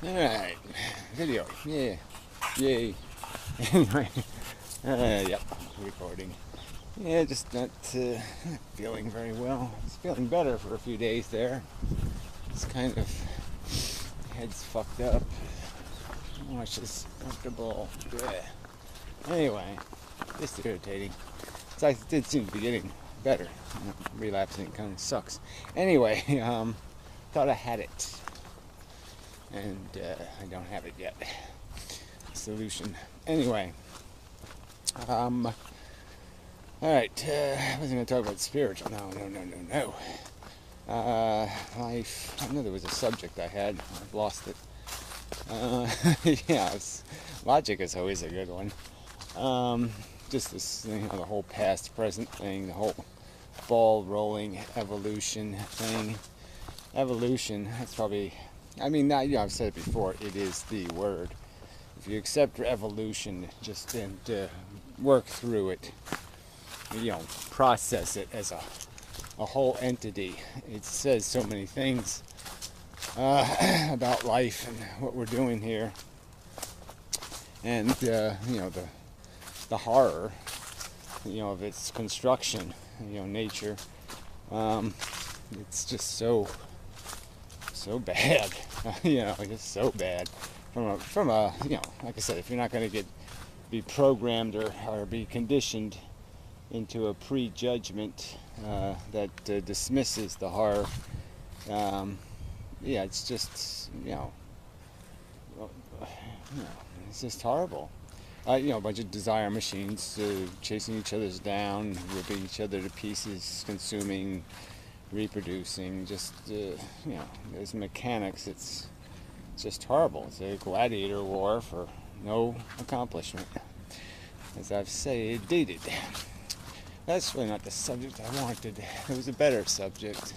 Alright, video, yeah, yay. Anyway, yep, recording. Yeah, just not feeling very well. I was feeling better for a few days there. It's kind of, head's fucked up. Oh, it's just comfortable. Yeah. Anyway, just irritating. So I did seem to be getting better. Relapsing kind of sucks. Anyway, thought I had it. And I don't have it yet. Solution. Anyway, all right. I wasn't going to talk about spiritual. No. Life. I know there was a subject I had. I've lost it. Yeah, logic is always a good one. Just this, the whole past, present thing, the whole ball rolling evolution thing. Evolution. That's probably. I mean, I've said it before, it is the word. If you accept evolution, just and work through it, process it as a whole entity. It says so many things about life and what we're doing here. And, the horror, of its construction, nature. It's just so bad, just so bad. From a, like I said, if you're not going to be programmed or be conditioned into a prejudgment that dismisses the horror, it's just, it's just horrible. A bunch of desire machines chasing each other down, ripping each other to pieces, consuming, reproducing, just there's mechanics. It's just horrible. It's a gladiator war for no accomplishment, as I've stated. That's really not the subject I wanted. It was a better subject.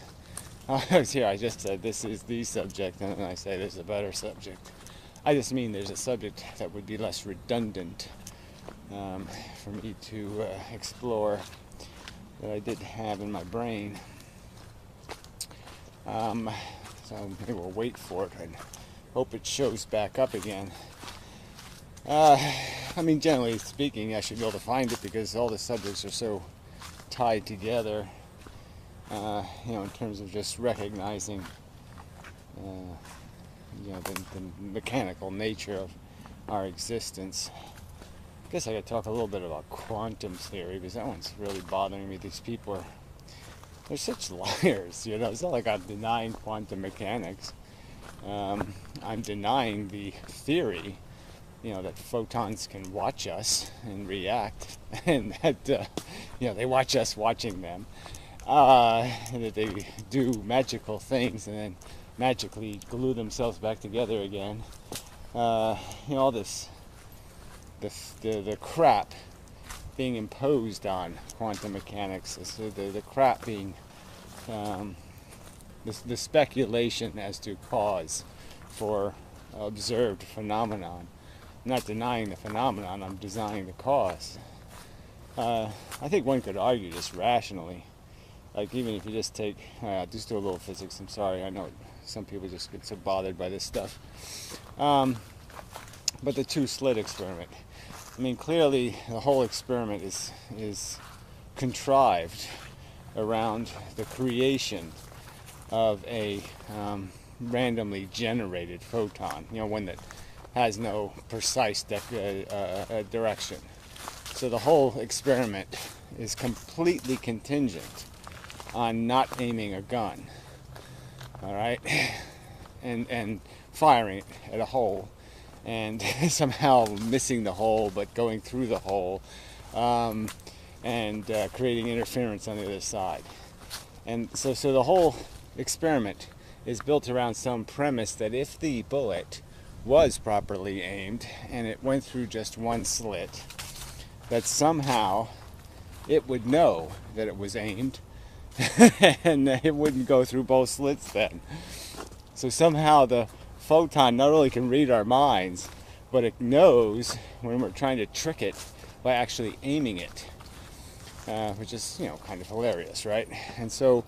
I was here. I just said this is the subject, and then I say there's a better subject. I just mean there's a subject that would be less redundant for me to explore that I did have in my brain. So maybe we'll wait for it and hope it shows back up again. Generally speaking, I should be able to find it because all the subjects are so tied together, in terms of just recognizing, the mechanical nature of our existence. I guess I could talk a little bit about quantum theory because that one's really bothering me. These people they're such liars, It's not like I'm denying quantum mechanics. I'm denying the theory, that photons can watch us and react, and that, they watch us watching them, and that they do magical things and then magically glue themselves back together again. All this, the crap being imposed on quantum mechanics, the crap being the speculation as to cause for observed phenomenon. I'm not denying the phenomenon, I'm denying the cause. I think one could argue just rationally, like even if you just take, just do a little physics, I'm sorry, I know some people just get so bothered by this stuff. But the two-slit experiment, clearly the whole experiment is contrived around the creation of a randomly generated photon, one that has no precise direction. So the whole experiment is completely contingent on not aiming a gun, all right, and firing it at a hole, and somehow missing the hole but going through the hole, and creating interference on the other side. And so the whole experiment is built around some premise that if the bullet was properly aimed and it went through just one slit, that somehow it would know that it was aimed and it wouldn't go through both slits then. So somehow the photon not only can read our minds, but it knows when we're trying to trick it by actually aiming it, which is, kind of hilarious, right? And so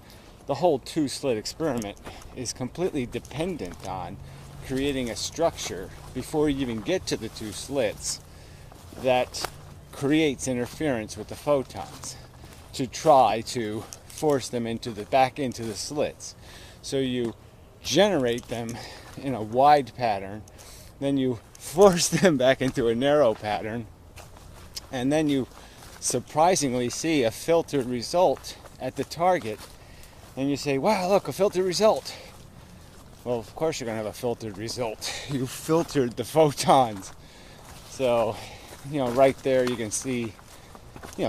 the whole two-slit experiment is completely dependent on creating a structure before you even get to the two slits that creates interference with the photons to try to force them back into the slits. So you generate them in a wide pattern, then you force them back into a narrow pattern, and then you surprisingly see a filtered result at the target, and you say, wow, look, a filtered result. Well, of course you're going to have a filtered result. You filtered the photons. So, right there you can see,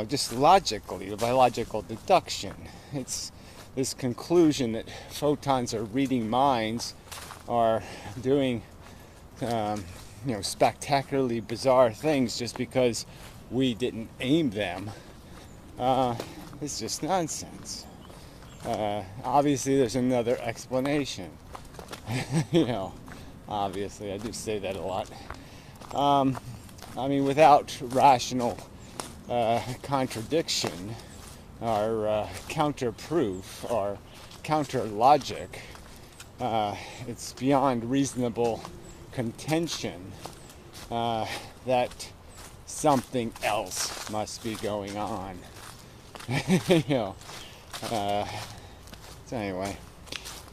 just logically, by logical deduction, it's this conclusion that photons are reading minds, are doing, spectacularly bizarre things just because we didn't aim them. It's just nonsense. Obviously, there's another explanation. Obviously, I do say that a lot. Without rational contradiction or counter-proof or counter-logic, it's beyond reasonable contention that something else must be going on. So anyway,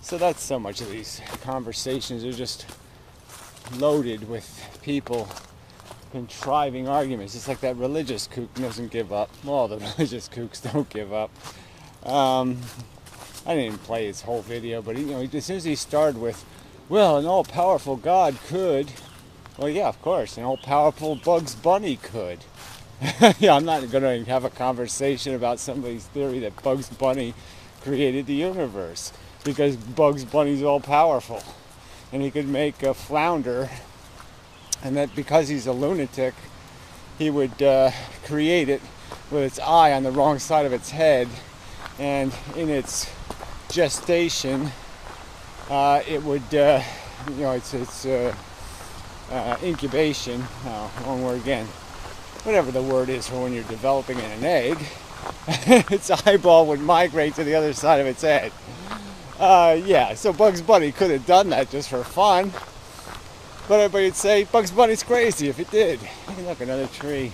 so that's so much of these conversations are just loaded with people contriving arguments. It's like that religious kook doesn't give up. Well, the religious kooks don't give up. I didn't even play his whole video, but as soon as he started with, well, an all-powerful God could. Well, yeah, of course, an all-powerful Bugs Bunny could. I'm not going to have a conversation about somebody's theory that Bugs Bunny created the universe, because Bugs Bunny's all-powerful, and he could make a flounder, and that because he's a lunatic, he would create it with its eye on the wrong side of its head, and in its gestation, it would, its incubation, wrong word again, whatever the word is for when you're developing in an egg, its eyeball would migrate to the other side of its head. So Bugs Bunny could have done that just for fun, but everybody would say Bugs Bunny's crazy if it did. Hey, look, another tree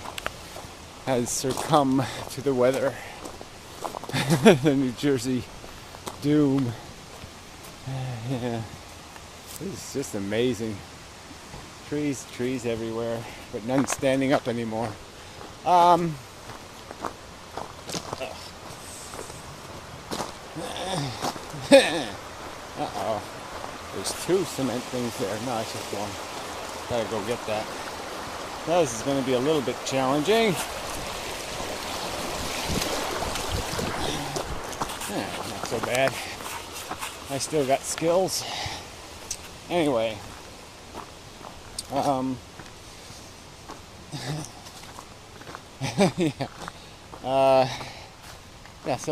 has succumbed to the weather. The New Jersey doom. Yeah, this is just amazing. Trees everywhere, but none standing up anymore. Uh-oh. There's two cement things there. No, it's just one. Gotta go get that. Now this is going to be a little bit challenging. Not so bad. I still got skills. Anyway.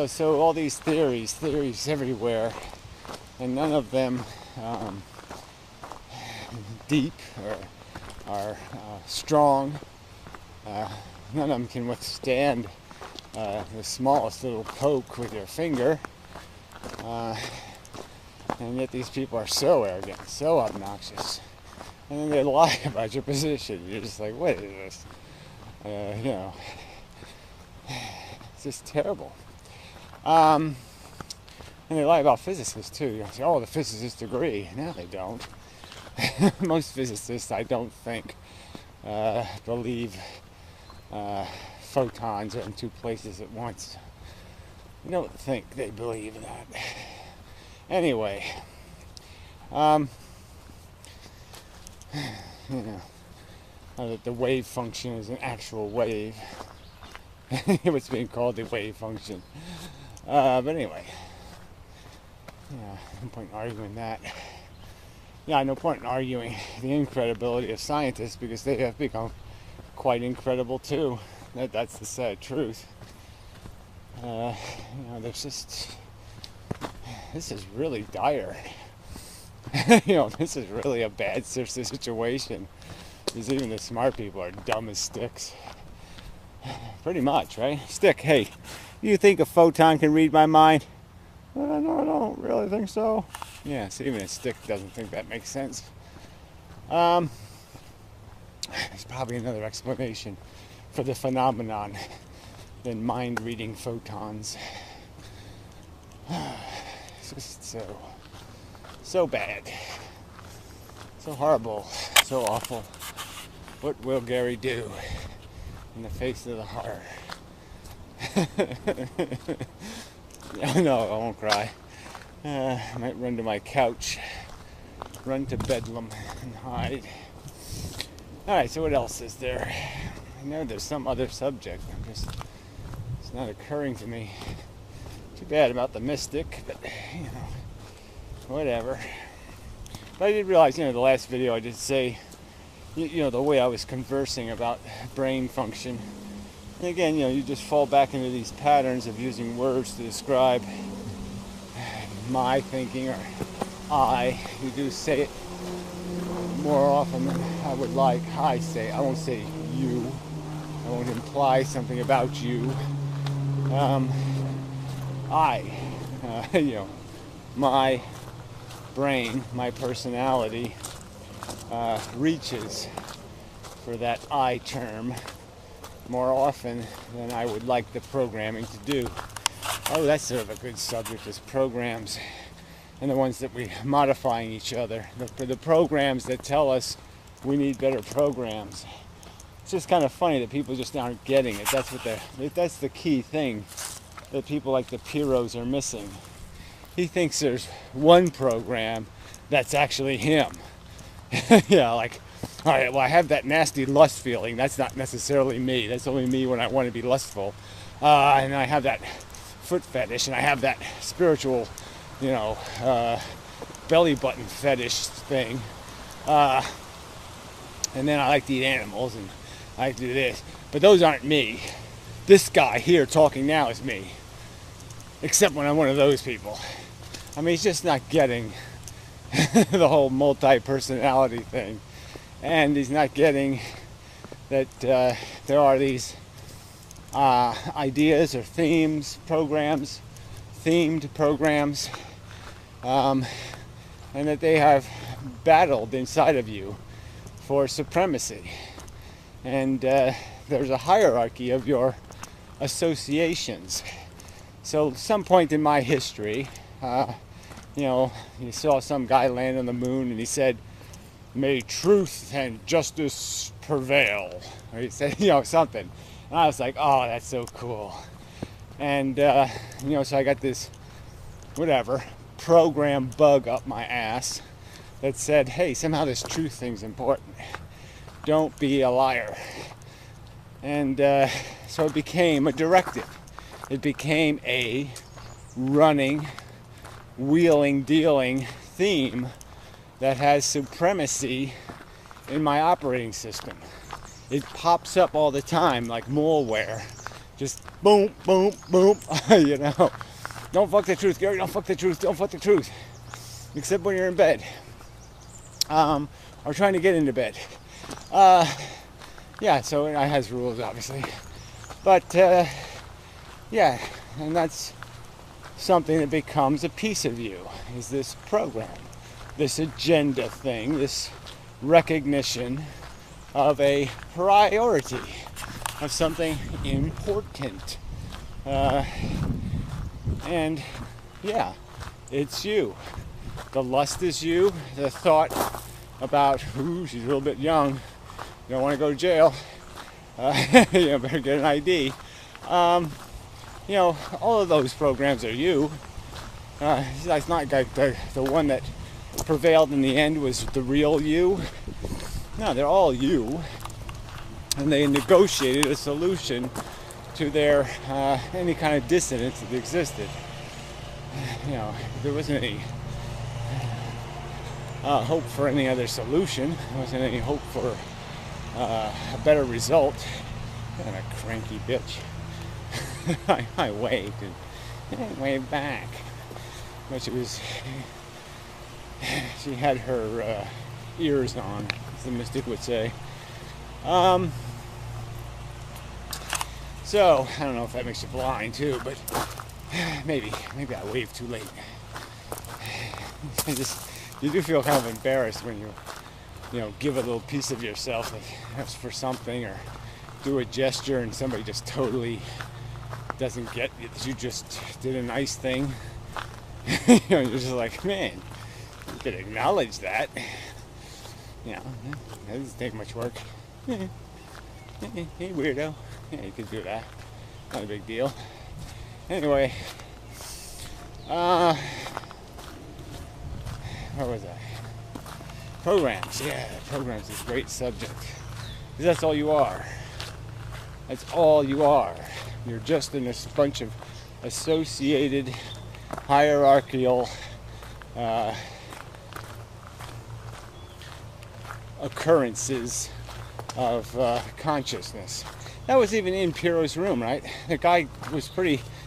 So all these theories everywhere, and none of them deep or are strong. None of them can withstand the smallest little poke with your finger. And yet these people are so arrogant, so obnoxious. And then they lie about your position. You're just like, what is this? It's just terrible. And they lie about physicists too. You say, oh, the physicists agree. No, they don't. Most physicists, I don't think, believe photons are in two places at once. I don't think they believe that. Anyway, that the wave function is an actual wave. What's being called the wave function. But anyway, no point in arguing that. No point in arguing the incredibility of scientists, because they have become quite incredible too. That's the sad truth. There's just, this is really dire. This is really a bad situation. Because even the smart people are dumb as sticks. Pretty much, right? Stick, hey, you think a photon can read my mind? No, I don't really think so. Yeah, so even a stick doesn't think that makes sense. There's probably another explanation for the phenomenon than mind-reading photons. It's just so bad, so horrible, so awful. What will Gary do in the face of the horror? No, I won't cry. I might run to my couch, run to Bedlam and hide. Alright, so what else is there? I know there's some other subject. It's not occurring to me. Too bad about the mystic, but whatever. But I did realize, the last video I did say, the way I was conversing about brain function. And again, you just fall back into these patterns of using words to describe my thinking or I. You do say it more often than I would like. I won't say you. I won't imply something about you. My brain, my personality reaches for that I term more often than I would like the programming to do. Oh, that's sort of a good subject, is programs, and the ones that we modifying each other. The programs that tell us we need better programs. It's just kind of funny that people just aren't getting it. That's the key thing that people like the Piros are missing. He thinks there's one program that's actually him. Like, all right, well, I have that nasty lust feeling. That's not necessarily me. That's only me when I want to be lustful. And I have that foot fetish, and I have that spiritual, belly button fetish thing. And then I like to eat animals, and I like to do this. But those aren't me. This guy here talking now is me. Except when I'm one of those people. I mean, he's just not getting the whole multi-personality thing. And he's not getting that there are these ideas or themed programs, and that they have battled inside of you for supremacy. And there's a hierarchy of your associations. So, some point in my history, you saw some guy land on the moon and he said, "May truth and justice prevail." Or he said, something. And I was like, oh, that's so cool. And, so I got this, program bug up my ass that said, hey, somehow this truth thing's important. Don't be a liar. And so it became a directive. It became a running, wheeling, dealing theme that has supremacy in my operating system. It pops up all the time like malware. Just boom, boom, boom, Don't fuck the truth, Gary, don't fuck the truth, don't fuck the truth. Except when you're in bed. Or trying to get into bed. So it has rules, obviously. But, and that's something that becomes a piece of you, is this program, this agenda thing, this recognition of a priority, of something important. And it's you. The lust is you. The thought about, she's a little bit young, you don't want to go to jail, better get an ID. All of those programs are you. It's not like the one that prevailed in the end was the real you. No, they're all you. And they negotiated a solution to their any kind of dissonance that existed. There wasn't any hope for any other solution. There wasn't any hope for a better result. And a cranky bitch. I waved and waved back. But she had her ears on, as the mystic would say. So, I don't know if that makes you blind too, but maybe I waved too late. You do feel kind of embarrassed when you give a little piece of yourself for something, or do a gesture and somebody just totally doesn't get it, that you just did a nice thing. You're just like, man, you could acknowledge that. It doesn't take much work. Hey, weirdo. Yeah, you could do that. Not a big deal. Anyway, where was I? Programs. Yeah, programs is a great subject. Because that's all you are. That's all you are. You're just in this bunch of associated hierarchical occurrences of consciousness. That was even in Piro's room, right? The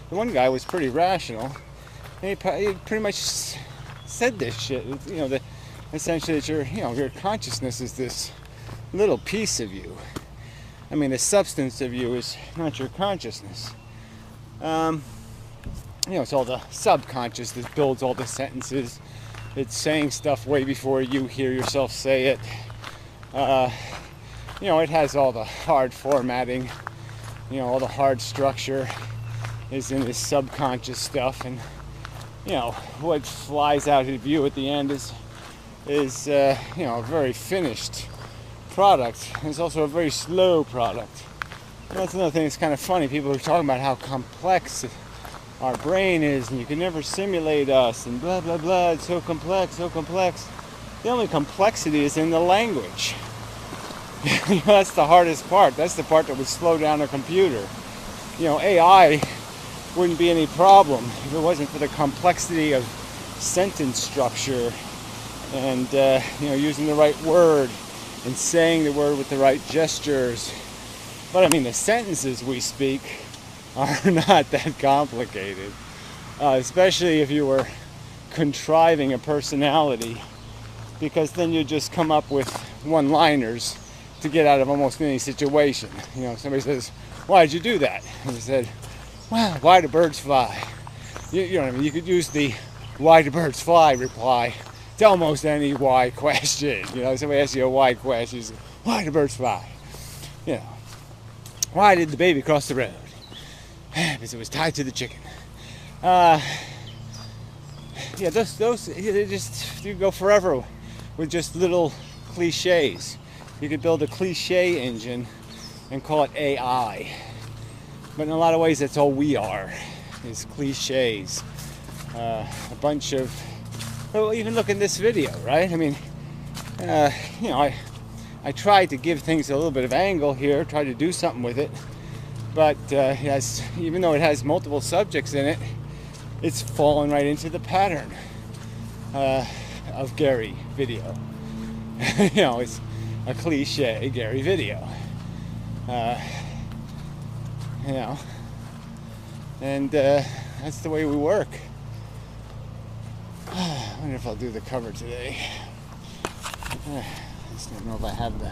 one guy was pretty rational, and he pretty much said this shit. Essentially that your consciousness is this little piece of you. I mean, the substance of you is not your consciousness. It's all the subconscious that builds all the sentences. It's saying stuff way before you hear yourself say it. It has all the hard formatting. All the hard structure is in this subconscious stuff, and what flies out of view at the end is a very finished product. It's also a very slow product. And that's another thing that's kind of funny. People are talking about how complex our brain is, and you can never simulate us, and blah blah blah. It's so complex, so complex. The only complexity is in the language. That's the hardest part. That's the part that would slow down a computer. AI wouldn't be any problem if it wasn't for the complexity of sentence structure and using the right word and saying the word with the right gestures. But I mean, the sentences we speak are not that complicated, especially if you were contriving a personality, because then you just come up with one-liners to get out of almost any situation. Somebody says, "Why did you do that?" And you said, "Well, why do birds fly?" You know what I mean? You could use the "why do birds fly" reply to almost any why question. Somebody asks you a why question, you say, "Why do birds fly?" Why did the baby cross the road? Because it was tied to the chicken. Those you go forever with just little cliches. You could build a cliche engine and call it AI. But in a lot of ways, that's all we are, is cliches. A bunch of, even look in this video, right? I mean, I tried to give things a little bit of angle here, try to do something with it. But even though it has multiple subjects in it, it's fallen right into the pattern of Gary video. It's a cliche Gary video. And that's the way we work. I wonder if I'll do the cover today. I just don't know if I have the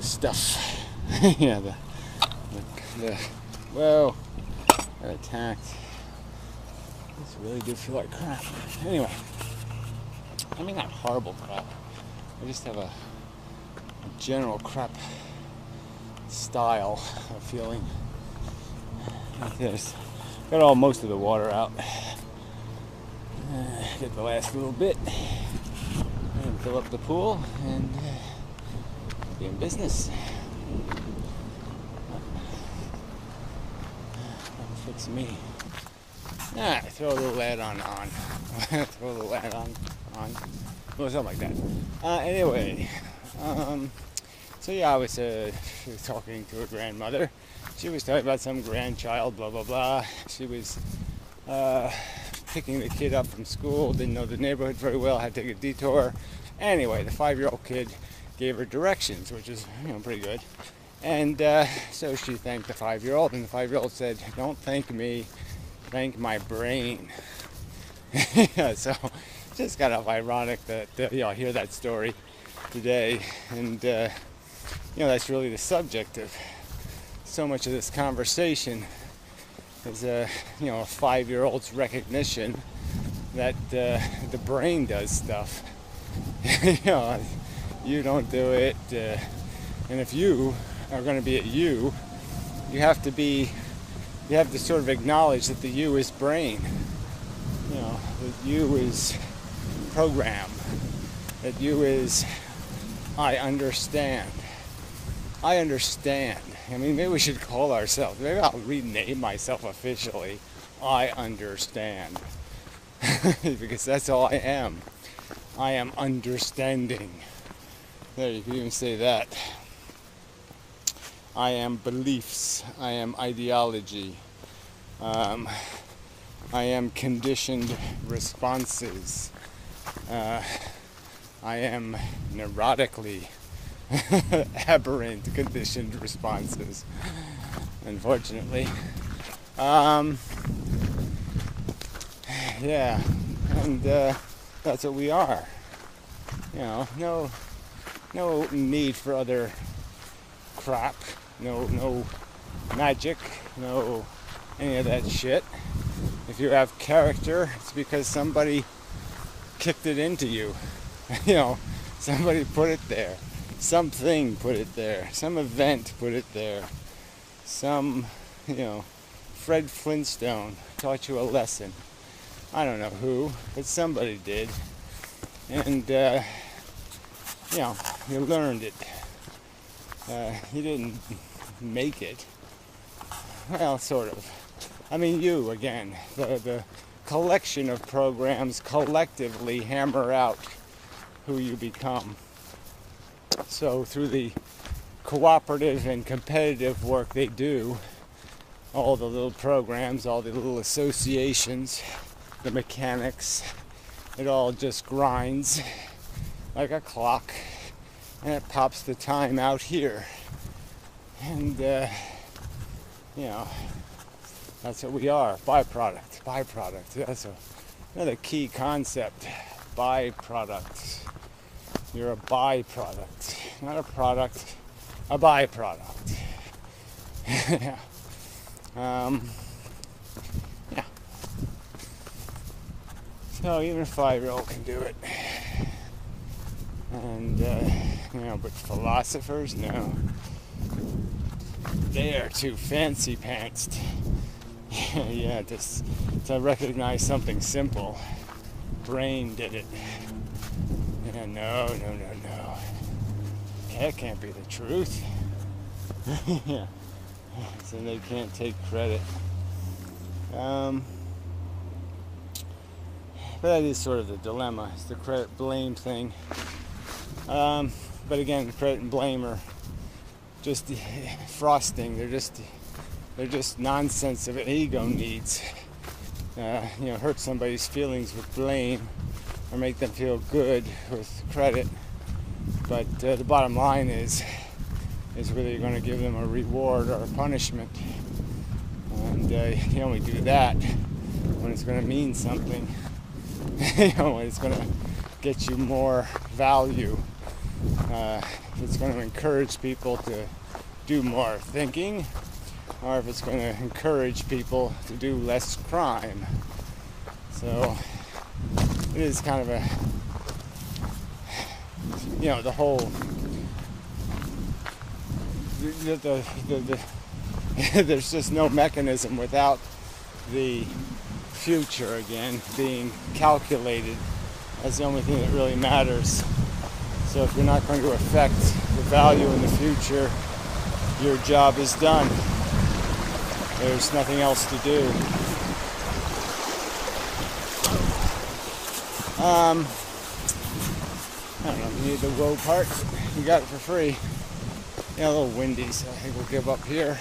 stuff. Whoa, got attacked. This really did feel like crap. Anyway, I mean, not horrible crap. I just have a general crap style of feeling like this. Got most of the water out. Get the last little bit and fill up the pool and be in business. Fix me. Throw a little add-on on. Throw a little add-on on. Well, something like that. Anyway, so I was talking to her grandmother. She was talking about some grandchild, blah, blah, blah. She was picking the kid up from school, didn't know the neighborhood very well, had to take a detour. Anyway, the 5-year-old kid gave her directions, which is pretty good. And so she thanked the 5-year-old, and the 5-year-old said, "Don't thank me, thank my brain." So it's just kind of ironic that I hear that story today, and that's really the subject of so much of this conversation is a 5-year-old's recognition that the brain does stuff. You don't do it. And if you are going to be a you, you have to sort of acknowledge that the you is brain. You know, that you is program. That you is I understand. I understand. I mean, maybe we should call ourselves, maybe I'll rename myself officially, I understand. Because that's all I am. I am understanding. There, you can even say that. I am beliefs. I am ideology. I am conditioned responses. I am neurotically aberrant conditioned responses, unfortunately. Yeah, and that's what we are. You know, no need for other crap, no magic, no any of that shit. If you have character, it's because somebody kicked it into you. You know, somebody put it there. Something put it there. Some event put it there. Some, Fred Flintstone taught you a lesson. I don't know who, but somebody did. And, you learned it. You didn't make it. Well, sort of. I mean, you, again. The collection of programs collectively hammer out who you become. So through the cooperative and competitive work they do, all the little programs, all the little associations, the mechanics, it all just grinds like a clock, and it pops the time out here. And, that's what we are, byproduct. That's another key concept, byproduct. You're a byproduct, not a product, a byproduct. Yeah. Yeah. So even a 5-year-old can do it. And, but philosophers, no. They are too fancy pantsed. Yeah, just to recognize something simple. Brain did it. Yeah, no. That can't be the truth. Yeah. So they can't take credit. But that is sort of the dilemma. It's the credit blame thing. But again, credit and blame are just frosting. They're just nonsense of ego needs. Hurt somebody's feelings with blame or make them feel good with credit. But the bottom line is whether you're going to give them a reward or a punishment. And you only do that when it's going to mean something. When it's going to get you more value. If it's going to encourage people to do more thinking, or if it's going to encourage people to do less crime. So it is kind of a, the whole, there's just no mechanism without the future, again, being calculated as the only thing that really matters. So if you're not going to affect the value in the future, your job is done. There's nothing else to do. I don't know if you need the whoa part. You got it for free. A little windy, so I think we'll give up here.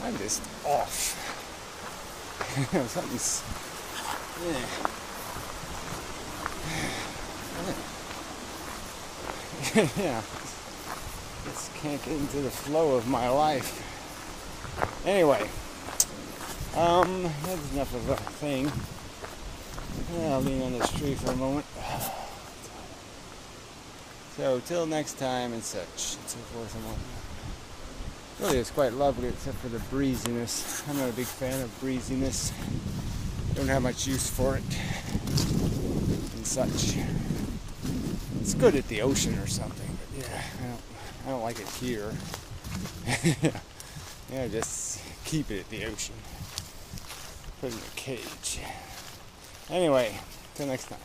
I'm just off. Something's, yeah, just can't get into the flow of my life. Anyway, that's enough of a thing. I'll lean on this tree for a moment. So, till next time and such, and so forth and whatnot. Really, it's quite lovely, except for the breeziness. I'm not a big fan of breeziness. Don't have much use for it. and such. It's good at the ocean or something, but yeah, I don't like it here. Yeah, just keep it at the ocean. Put it in a cage. Anyway, till next time.